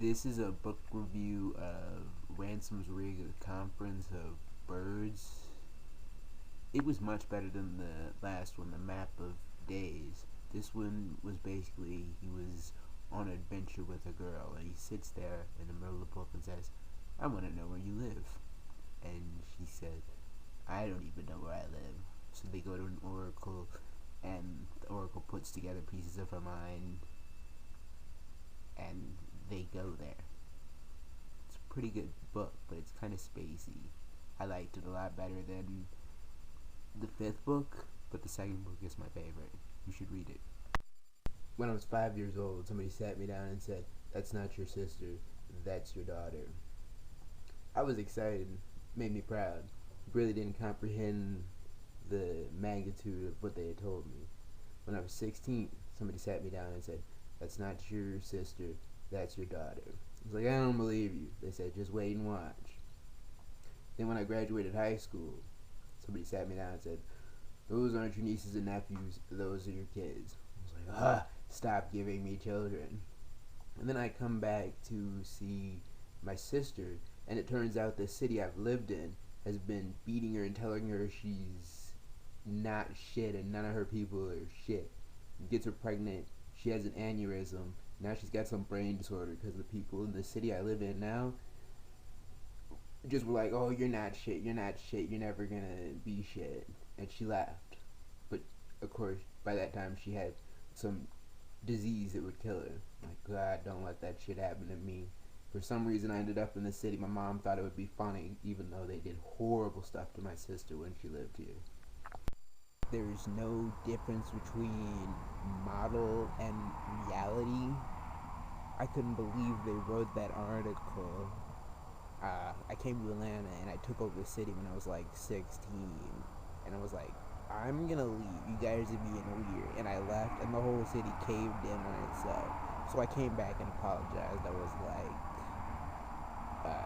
This is a book review of Ransom's Rig, a Conference of Birds. It was much better than the last one, The Map of Days. This one was basically, he was on an adventure with a girl, and he sits there in the middle of the book and says, I want to know where you live. And she said, I don't even know where I live. So they go to an oracle, and the oracle puts together pieces of her mind, and they go there. It's a pretty good book, but it's kind of spacey. I liked it a lot better than the fifth book, but the second book is my favorite. You should read it. When I was 5 years old, somebody sat me down and said, That's not your sister, that's your daughter. I was excited, made me proud. Really didn't comprehend the magnitude of what they had told me. When I was 16, somebody sat me down and said, That's not your sister, that's your daughter. I was like, I don't believe you. They said, just wait and watch. Then when I graduated high school, somebody sat me down and said, Those aren't your nieces and nephews, those are your kids. I was like, stop giving me children. And then I come back to see my sister, and it turns out the city I've lived in has been beating her and telling her she's not shit and none of her people are shit. Gets her pregnant, she has an aneurysm, now she's got some brain disorder because the people in the city I live in now just were like, oh, you're not shit, you're never gonna be shit. And she left. But, of course, by that time she had some disease that would kill her. Like, God, don't let that shit happen to me. For some reason, I ended up in the city. My mom thought it would be funny, even though they did horrible stuff to my sister when she lived here. There's no difference between model and reality. I couldn't believe they wrote that article. I came to Atlanta and I took over the city when I was like 16. And I was like, I'm gonna leave. You guys are being weird. And I left, and the whole city caved in on itself. So I came back and apologized. I was like,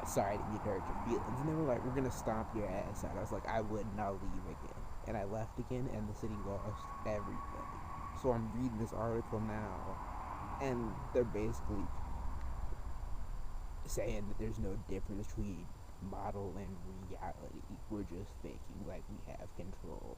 sorry to be hurt your feelings. And they were like, we're gonna stomp your ass out. I was like, I wouldn't. I'll leave again. And I left again, and the city lost everything. So I'm reading this article now, and they're basically saying that there's no difference between model and reality. We're just faking like we have control.